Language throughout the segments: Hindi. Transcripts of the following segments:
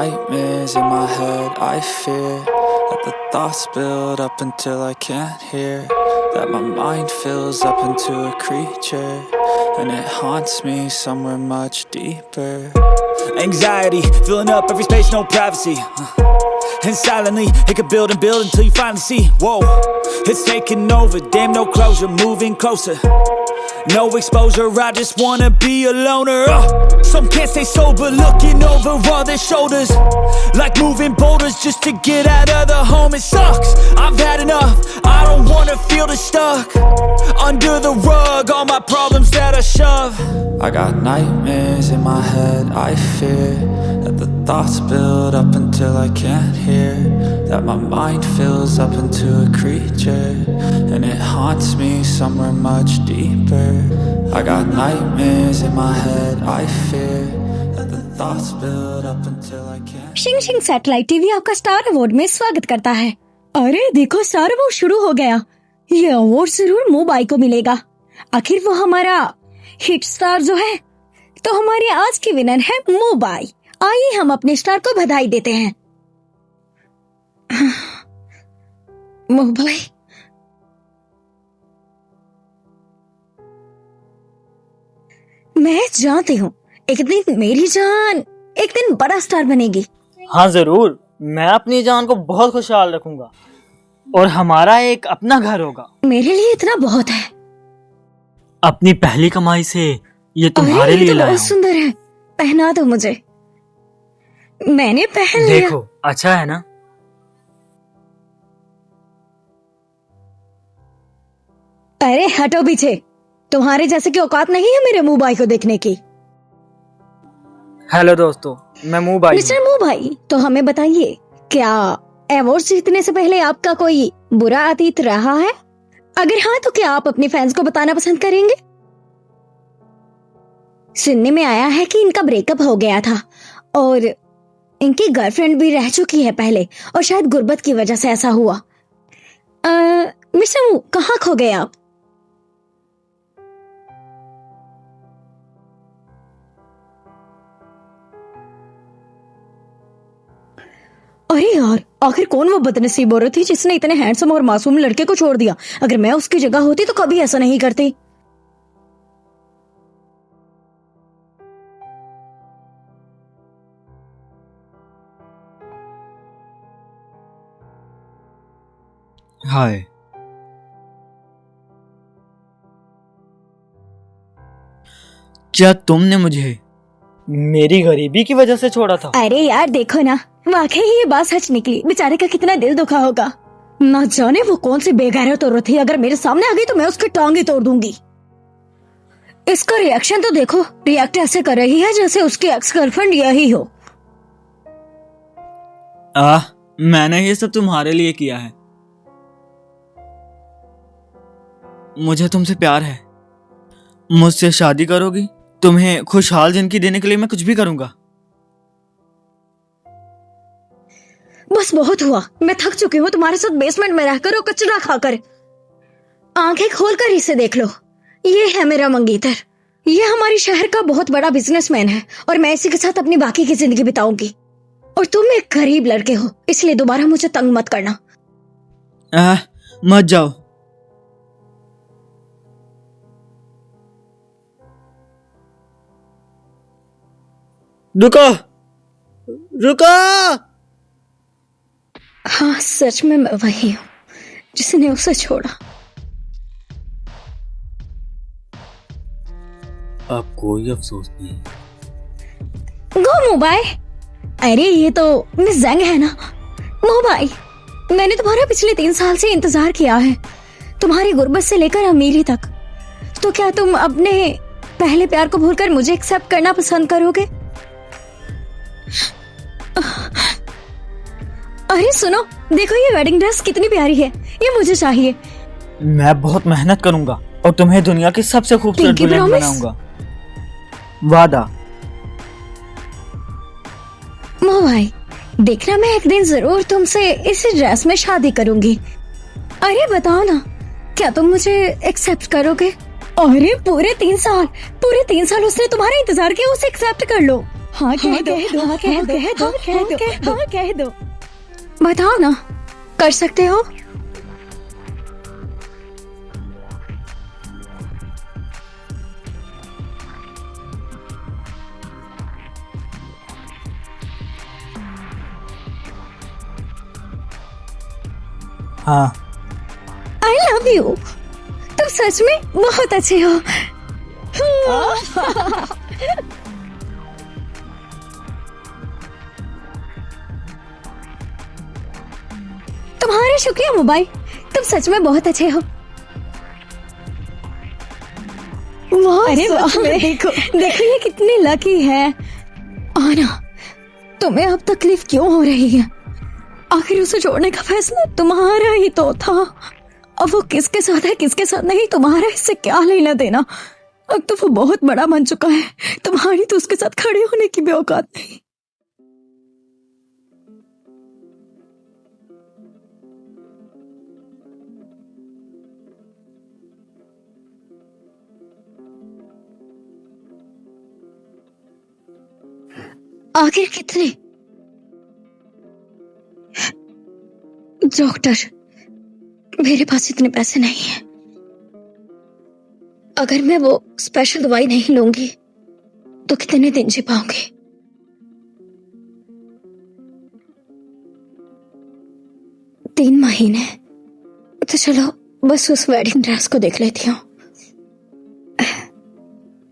nightmares in my head, I fear that the thoughts build up until I can't hear, that my mind fills up into a creature, and it haunts me somewhere much deeper. Anxiety, filling up every space, no privacy. And silently, it could build and build until you finally see, whoa, it's taking over, damn no closure, moving closer. No exposure, I just wanna be a loner. Some can't stay sober, looking over all their shoulders, like moving boulders just to get out of the home. It sucks, I've had enough, I don't wanna feel the stuck under the rug, all my problems that I shove. I got nightmares in my head, I fear that the thoughts build up until I can't hear, that my mind fills up into a creature, and it haunts me somewhere much deeper. I got nightmares in my head, I fear that the thoughts build up until I can't. शिंग शिंग सैटेलाइट टीवी आपका स्टार अवार्ड में स्वागत करता है। अरे देखो, स्टार अवार्ड शुरू हो गया। ये अवार्ड जरूर मोबाई को मिलेगा, आखिर वो हमारा हिट स्टार जो है। तो हमारी आज की विनर है मोबाई। आइए हम अपने स्टार को बधाई देते हैं। मोबाई, मैं जानती हूँ एक दिन मेरी जान एक दिन बड़ा स्टार बनेगी। हाँ जरूर, मैं अपनी जान को बहुत खुशहाल रखूंगा और हमारा एक अपना घर होगा। मेरे लिए इतना बहुत है। अपनी पहली कमाई से ये तुम्हारे लिए तो लाया बहुत हूँ। सुंदर है, पहना दो मुझे। मैंने पहन लिया। देखो, अच्छा है ना? अरे हटो पीछे, तुम्हारे जैसे की औकात नहीं है मेरे मुंह भाई को देखने की। हेलो दोस्तों, मैं मुंह भाई। मिस्टर मुंह भाई, तो हमें बताइए, क्या अवार्ड जीतने से पहले आपका कोई बुरा अतीत रहा है? अगर हाँ, तो क्या आप अपने फैंस को बताना पसंद करेंगे? सुनने में आया है कि इनका ब्रेकअप हो गया था और इनकी गर्लफ्रेंड भी रह चुकी है पहले, और शायद गुर्बत की वजह से ऐसा हुआ। मिस्टर मुंह, कहाँ खो गए आप? अरे यार, आखिर कौन वो बदनसीब औरत थी जिसने इतने हैंडसम और मासूम लड़के को छोड़ दिया? अगर मैं उसकी जगह होती तो कभी ऐसा नहीं करती। हाय। क्या तुमने मुझे मेरी गरीबी की वजह से छोड़ा था? अरे यार देखो ना, वाकई ये बात सच निकली। बेचारे का कितना दिल दुखा होगा। ना जाने वो कौन सी बेगैरत औरत थी, अगर मेरे सामने आ गई तो मैं उसकी टांगे तोड़ दूंगी। इसका रिएक्शन तो देखो, रिएक्ट ऐसे कर रही है जैसे उसकी एक्स गर्लफ्रेंड यही हो। मैंने ये सब तुम्हारे लिए किया है। मुझे तुमसे प्यार है। मुझसे शादी करोगी? तुम्हें खुशहाल जिंदगी देने के लिए मैं कुछ भी करूंगा। बस बहुत हुआ, मैं थक चुकी हूँ तुम्हारे साथ बेसमेंट में रहकर और कचरा खाकर। आंखें खोलकर इसे देख लो, ये है मेरा मंगेतर। ये हमारे शहर का बहुत बड़ा बिजनेसमैन है और मैं इसी के साथ अपनी बाकी की जिंदगी बिताऊंगी। और तुम एक गरीब लड़के हो, इसलिए दोबारा मुझे तंग मत करना। मत जाओ। रुको, रुको। हाँ, सच में मैं वही हूँ जिसने उसे छोड़ा। अब कोई अफसोस नहीं। गो मोबाई। अरे ये तो मिस जंग है ना। मोबाई, मैंने तुम्हारा पिछले 3 साल से इंतजार किया है, तुम्हारी गुर्बत से लेकर अमीरी तक। तो क्या तुम अपने पहले प्यार को भूलकर मुझे एक्सेप्ट करना पसंद करोगे? अरे सुनो, देखो ये वेडिंग ड्रेस कितनी प्यारी है, ये मुझे चाहिए। मैं बहुत मेहनत करूंगा और तुम्हें दुनिया की सबसे खूबसूरत दुल्हन बनाऊंगा। वादा। मोबाई, देखना मैं एक दिन जरूर तुमसे इस ड्रेस में शादी करूंगी। अरे बताओ ना, क्या तुम मुझे एक्सेप्ट करोगे? अरे पूरे 3 साल उसने तुम्हारा इंतजार किया, उसे एक्सेप्ट कर लो। हाँ कह दो, हाँ कह दो, हाँ कह दो, हाँ कह दो। बताओ ना, कर सकते हो? हाँ। I love you. तुम सच में बहुत अच्छे हो। तुम्हारा शुक्रिया मोबाइल, तुम सच में बहुत अच्छे हो। अरे वाह, देखो देखो ये कितनी लकी है। आना, तुम्हें अब तकलीफ क्यों हो रही है? आखिर उसे छोड़ने का फैसला तुम्हारा ही तो था। अब वो किसके साथ है किसके साथ नहीं, तुम्हारा इससे क्या लेना देना। अब तो वो बहुत बड़ा बन चुका है, तुम्हारी तो उसके साथ खड़े होने की भी औकात नहीं। आखिर कितने? डॉक्टर, मेरे पास इतने पैसे नहीं हैं। अगर मैं वो स्पेशल दवाई नहीं लूंगी तो कितने दिन जी पाऊंगी? तीन महीने। तो चलो बस उस वेडिंग ड्रेस को देख लेती हूँ।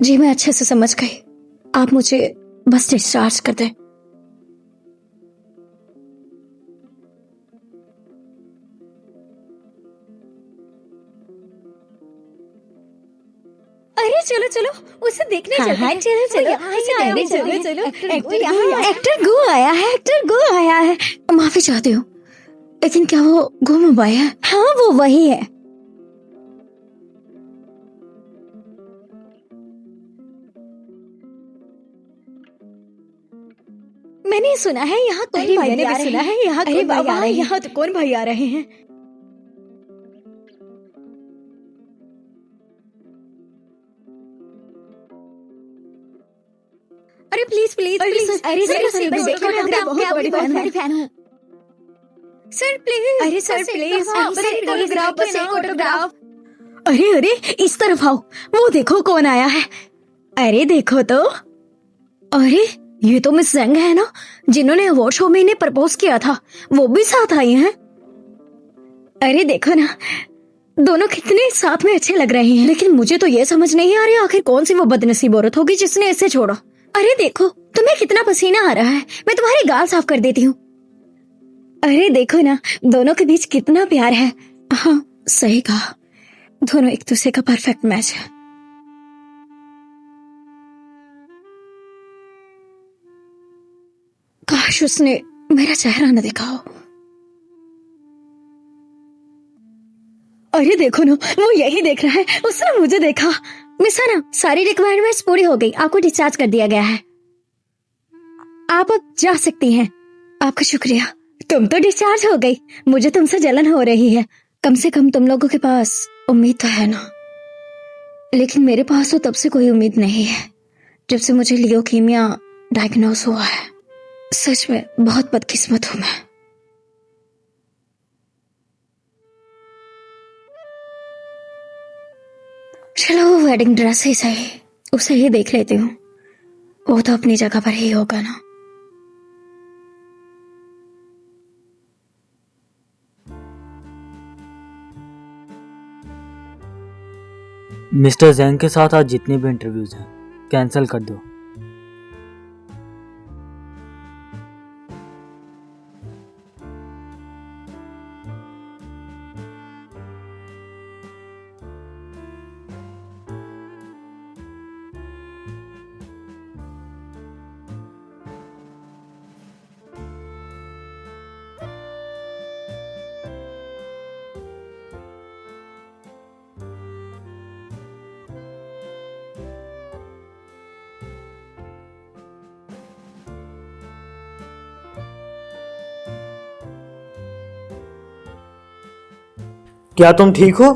जी मैं अच्छे से समझ गई, आप मुझे बस डिस्चार्ज कर दें। अरे चलो चलो उसे देखने चलते हैं। चलो चलो चलो चलो। एक्टर गो आया है, एक्टर गो आया है। माफी चाहती हूँ, लेकिन क्या वो गो मोबाइल है? हाँ वो वही है। मैंने सुना है यहाँ कौन भाई आ रहे हैं। यहाँ कौन भाई आ रहे हैं? यहाँ तो कौन भाई आ रहे हैं? अरे प्लीज प्लीज प्लीज। अरे सर देखो ना, मैं बहुत बड़ी फैन हूँ। Sir please. अरे सर प्लीज, फोटोग्राफ। अरे अरे इस तरफ आओ, वो देखो कौन आया है। अरे देखो तो, अरे ये तो मिस जेंग है ना, जिन्होंने अवार्ड शो में इन्हें प्रपोज किया था, वो भी साथ आई हैं। अरे देखो ना, दोनों कितने साथ में अच्छे लग रहे हैं। लेकिन मुझे तो ये समझ नहीं आ रही आखिर कौन सी वो बदनसीब औरत होगी जिसने इसे छोड़ा। अरे देखो तुम्हें कितना पसीना आ रहा है, मैं तुम्हारी गाल साफ कर देती हूँ। अरे देखो ना, दोनों के बीच कितना प्यार है। हाँ सही कहा, दोनों एक दूसरे का परफेक्ट मैच है। काश उसने मेरा चेहरा न देखा हो। अरे देखो ना, वो यही देख रहा है, उसने मुझे देखा। मिस आना, सारी रिक्वायरमेंट्स पूरी हो गई, आपको डिस्चार्ज कर दिया गया है। आप अब जा सकती हैं। आपका शुक्रिया, तुम तो डिस्चार्ज हो गई। मुझे तुमसे जलन हो रही है। कम से कम तुम लोगों के पास उम्मीद तो है ना। लेकिन मेरे पास तो तब से कोई उम्मीद नहीं है जब से मुझे लियोकीमिया डायग्नोज हुआ है। सच में बहुत बदकिस्मत हूं मैं। चलो वो वेडिंग ड्रेस ही सही, उसे ही देख लेती हूँ। वो तो अपनी जगह पर ही होगा ना। मिस्टर जेंग के साथ आज जितने भी इंटरव्यूज हैं कैंसिल कर दो। क्या तुम ठीक हो?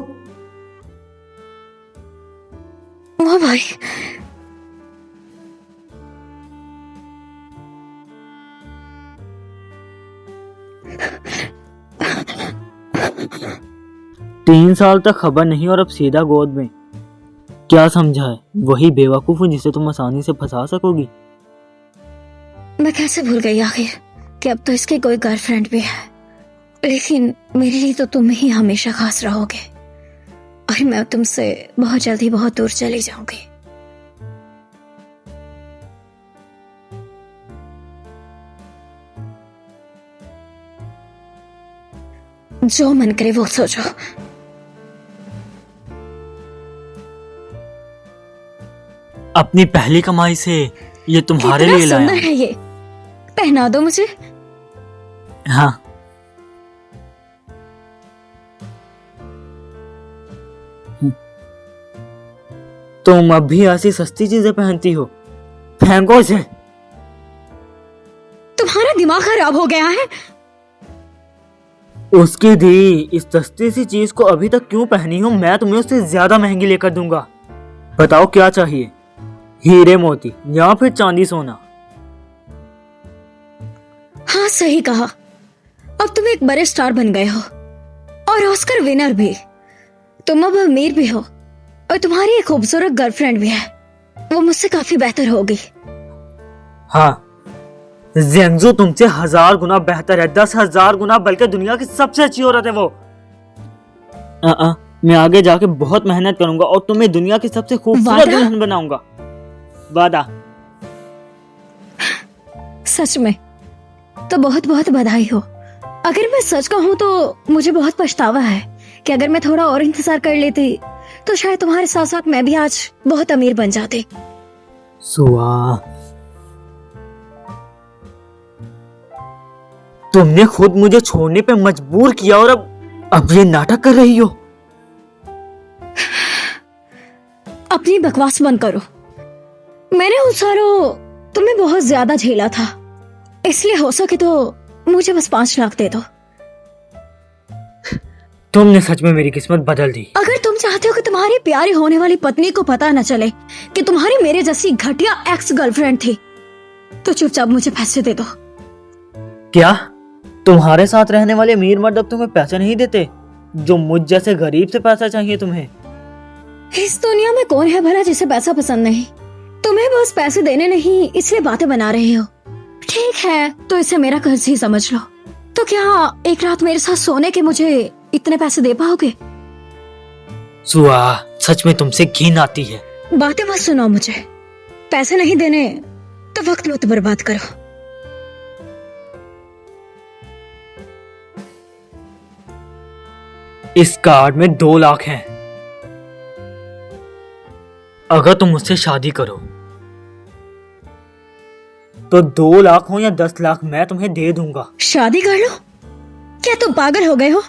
वो भाई, 3 साल तक खबर नहीं और अब सीधा गोद में। क्या समझा है? वही बेवकूफ हूँ जिसे तुम आसानी से फंसा सकोगी। मैं कैसे भूल गई आखिर कि अब तो इसकी कोई गर्लफ्रेंड भी है, लेकिन मेरे लिए तो तुम ही हमेशा खास रहोगे और मैं तुमसे बहुत जल्दी बहुत दूर चली जाऊंगी। जो मन करे वो सोचो। अपनी पहली कमाई से ये तुम्हारे कितना लिए लाया सुंदर हूं। है ये, पहना दो मुझे। हाँ, तुम अब भी ऐसी सस्ती चीजें पहनती हो? फेंको इसे। तुम्हारा दिमाग खराब हो गया है। उसकी दी इस सस्ती सी चीज को अभी तक क्यों पहनी हो? मैं तुम्हें उससे ज्यादा महंगी लेकर दूंगा। बताओ क्या चाहिए? हीरे मोती या फिर चांदी सोना? हाँ सही कहा, अब तुम एक बड़े स्टार बन गए हो और ऑस्कर विनर भी। तुम अब अमीर भी हो और तुम्हारी एक खूबसूरत गर्लफ्रेंड भी है, वो मुझसे काफी बेहतर होगी। हाँ, जेंजो तुमसे 1000 गुना बेहतर है, 10,000 गुना, बल्कि दुनिया की सबसे अच्छी औरत है वो। मैं आगे जाके बहुत मेहनत करूंगा और तुम्हें दुनिया की सबसे खूबसूरत वादा? दुल्हन बनाऊंगा। वादा। सच में? तो बहुत बहुत बधाई हो। अगर मैं सच कहूँ तो मुझे बहुत पछतावा है कि अगर मैं थोड़ा और इंतजार कर लेती तो शायद तुम्हारे साथ साथ मैं भी आज बहुत अमीर बन जाती। सुआ, तुमने खुद मुझे छोड़ने पे मजबूर किया और अब ये नाटक कर रही हो। अपनी बकवास बंद करो। मैंने उन सारों तुम्हें बहुत ज्यादा झेला था, इसलिए हो सके तो मुझे बस 5 लाख दे दो। तुमने सच में मेरी किस्मत बदल दी। अगर तुम चाहते हो कि तुम्हारी प्यारी होने वाली पत्नी को पता न चले कि तुम्हारी मेरे जैसी घटिया एक्स गर्लफ्रेंड थी, तो चुपचाप मुझे पैसे दे दो। क्या तुम्हारे साथ रहने वाले अमीर मर्द अब तुम्हें पैसे नहीं देते जो मुझ जैसे गरीब से पैसा चाहिए तुम्हें? इस दुनिया में कौन है भला जिसे पैसा पसंद नहीं? तुम्हें बस पैसे देने नहीं इसलिए बातें बना रहे हो। ठीक है, तो इसे मेरा कर्ज ही समझ लो। तो क्या एक रात मेरे साथ सोने के मुझे इतने पैसे दे पाओगे? सुआ, सच में तुमसे घिन आती है। बातें मत सुनाओ मुझे। पैसे नहीं देने तो वक्त मत बर्बाद करो। इस कार्ड में 2 लाख हैं। अगर तुम मुझसे शादी करो तो 2 लाख हो या 10 लाख मैं तुम्हें दे दूंगा। शादी कर लो? क्या तुम पागल हो गए हो?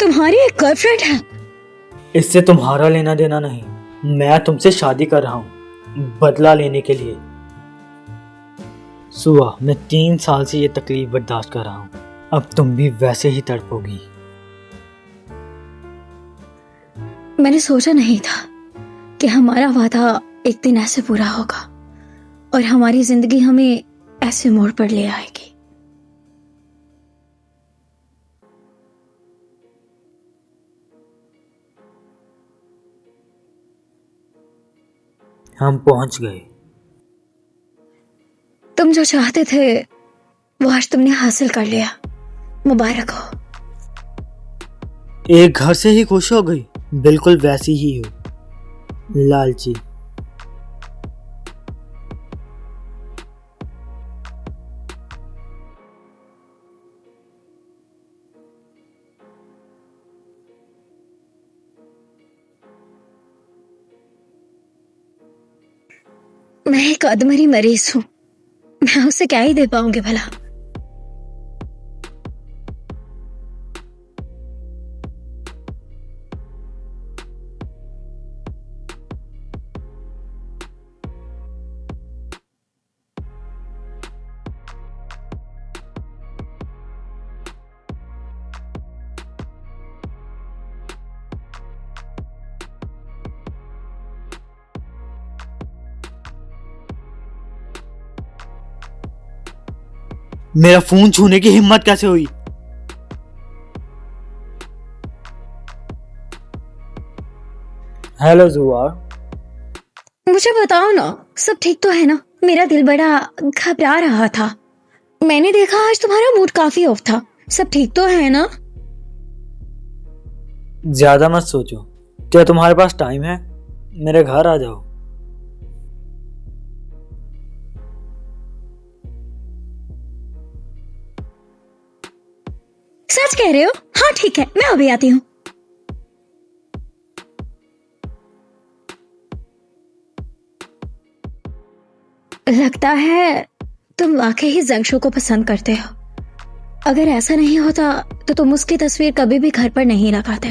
तुम्हारी एक गर्लफ्रेंड है। इससे तुम्हारा लेना देना नहीं, मैं तुमसे शादी कर रहा हूं बदला लेने के लिए। सुआ, मैं 3 साल से ये तकलीफ बर्दाश्त कर रहा हूं, अब तुम भी वैसे ही तड़पोगी। मैंने सोचा नहीं था कि हमारा वादा एक दिन ऐसे पूरा होगा और हमारी जिंदगी हमें ऐसे मोड़ पर ले आएगी। हम पहुंच गए। तुम जो चाहते थे वो आज तुमने हासिल कर लिया, मुबारक हो। एक घर से ही खुश हो गई, बिल्कुल वैसी ही हो, लालची। मैं एक अधमरी मरीज हूँ, मैं उसे क्या ही दे पाऊंगी भला। मेरा फोन छूने की हिम्मत कैसे हुई? हेलो जुआ, मुझे बताओ ना, सब ठीक तो है ना? मेरा दिल बड़ा घबरा रहा था। मैंने देखा आज तुम्हारा मूड काफी ऑफ था। सब ठीक तो है ना? ज्यादा मत सोचो। क्या तुम्हारे पास टाइम है? मेरे घर आ जाओ। सच कह रहे हो? हाँ ठीक है, मैं अभी आती हूँ। लगता है तुम वाकई ही जंगशू को पसंद करते हो। अगर ऐसा नहीं होता तो तुम उसकी तस्वीर कभी भी घर पर नहीं लगाते।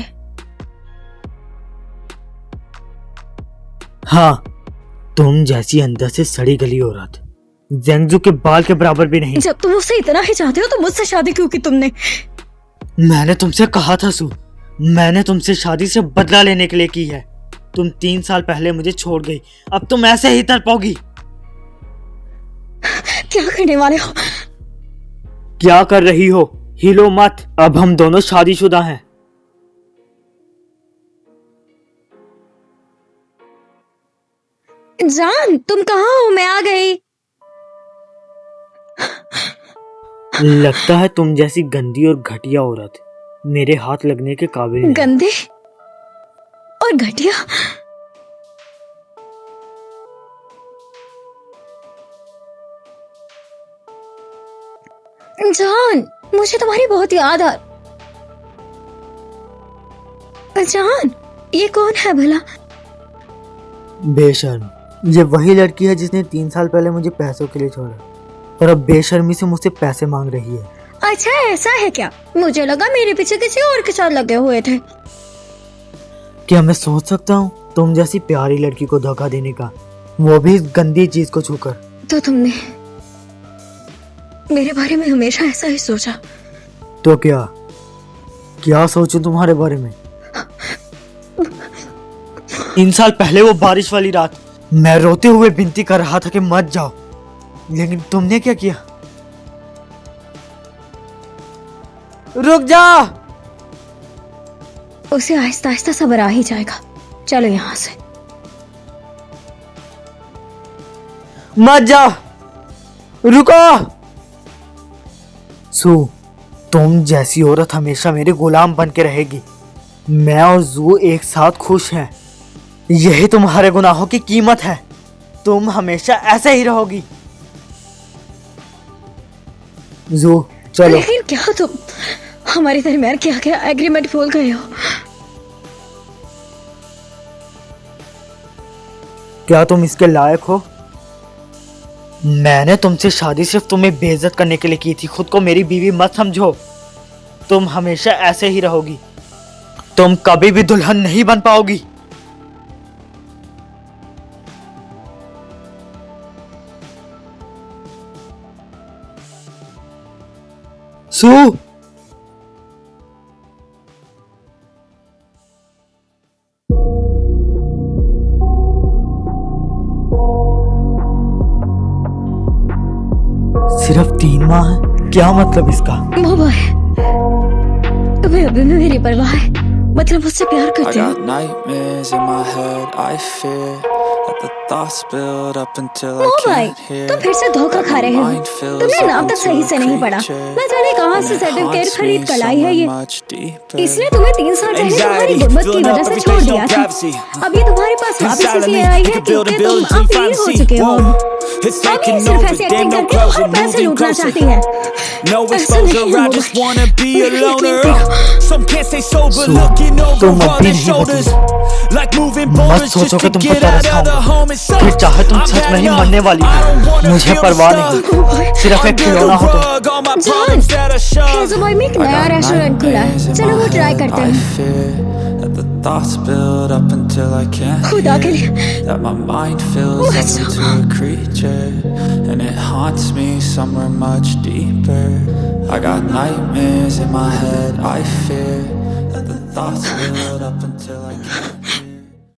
हाँ, तुम जैसी अंदर से सड़ी गली औरत जेंगजू के बाल के बराबर भी नहीं। जब तुम उसे इतना ही चाहते हो तो मुझसे शादी क्यों की तुमने? मैंने तुमसे कहा था सू, मैंने तुमसे शादी से बदला लेने के लिए की है। तुम 3 साल पहले मुझे छोड़ गई, अब तुम ऐसे ही तड़पोगी। क्या करने वाले हो? क्या कर रही हो? हिलो मत, अब हम दोनों शादीशुदा हैं। जान, तुम कहाँ हो? मैं आ गई। लगता है तुम जैसी गंदी और घटिया औरत मेरे हाथ लगने के काबिल नहीं। गंदे और घटिया? जान, मुझे तुम्हारी बहुत याद आ। जान, ये कौन है भला? बेशर्म, ये वही लड़की है जिसने 3 साल पहले मुझे पैसों के लिए छोड़ा और अब बेशर्मी से मुझसे पैसे मांग रही है। अच्छा, ऐसा है क्या? मुझे लगा मेरे पीछे किसी और के साथ लगे हुए थे। क्या मैं सोच सकता हूँ तुम जैसी प्यारी लड़की को धोखा देने का, वो भी इस गंदी चीज को छूकर? तो तुमने मेरे बारे में हमेशा ऐसा ही सोचा? तो क्या सोचूं तुम्हारे बारे में? 3 साल पहले वो बारिश वाली रात मैं रोते हुए विनती कर रहा था कि मत जाओ, लेकिन तुमने क्या किया? रुक जा। उसे आहिस्ता आहिस्ता सब्र आ ही जाएगा। चलो यहाँ से। मत जा, रुको। सू, तुम जैसी औरत हमेशा मेरे गुलाम बन के रहेगी। मैं और जू एक साथ खुश हैं, यही तुम्हारे गुनाहों की कीमत है। तुम हमेशा ऐसे ही रहोगी। जू चलो। लेकिन क्या तुम हमारे दरमियान क्या क्या एग्रीमेंट भूल गए हो? क्या तुम इसके लायक हो? मैंने तुमसे शादी सिर्फ तुम्हें बेइज्जत करने के लिए की थी। खुद को मेरी बीवी मत समझो। तुम हमेशा ऐसे ही रहोगी। तुम कभी भी दुल्हन नहीं बन पाओगी। सू, सिर्फ 3 माह है? क्या मतलब इसका? मोबा है, तुम्हें अभी भी मेरी परवाह है? मतलब मुझसे प्यार I करते हो? got nightmares in my head, I fear that the thoughts build up until I मोबा, can't hear. तुम फिर से धोखा खा रहे हो। Mind fills तुमने up नाम तक into सही a से नहीं पढ़ा। creature, न जाने कहाँ से and it सर्टिफिकेट haunts खरीद me कर लाई है ये। somewhere much deeper. इसने तुम्हें 3 साल पहले तुम्हारी Anxiety, गुर्बत की filling वजह up से every छोड़ space, दिया no था। privacy. अभी तुम्हारे पास वापस Inside of इसलिए me, आई you है can build क्योंकि and build तुम until you अमीर हो finally चुके see. हो। Whoa, it's अब ये taking सिर्फ over, ऐसी damn एक्टिंग no करके closure, और पैसे moving लूटना closer. चाहती है। No ऐसा exposure, नहीं I होगा। just wanna be a मेरी loner. कीमती। Some can't stay sober, So, looking over तुम all अभी their नहीं shoulders. बचोगी। Like moving मत boulders सोचो just कि to तुमको get तरस out of the खाऊंगा। home. It's so फिर चाहे तुम I've सच had में ही enough. मरने वाली I don't हो, wanna मुझे feel the परवाह stuff. नहीं। सिर्फ एक Under खिलौना the हो तुम। rug, all my जान, problems that I shove. हेज़ोबॉय में एक I नया got रेस्टोरेंट खुला है। nightmares in चलो वो my ट्राई head, करते I हैं। fear that the thoughts build up until I can't खुदा के लिए hear. That my mind fills मत up into जाओ। a creature, and it haunts me somewhere much deeper. I got nightmares in my head, I fear that the thoughts build up until I can't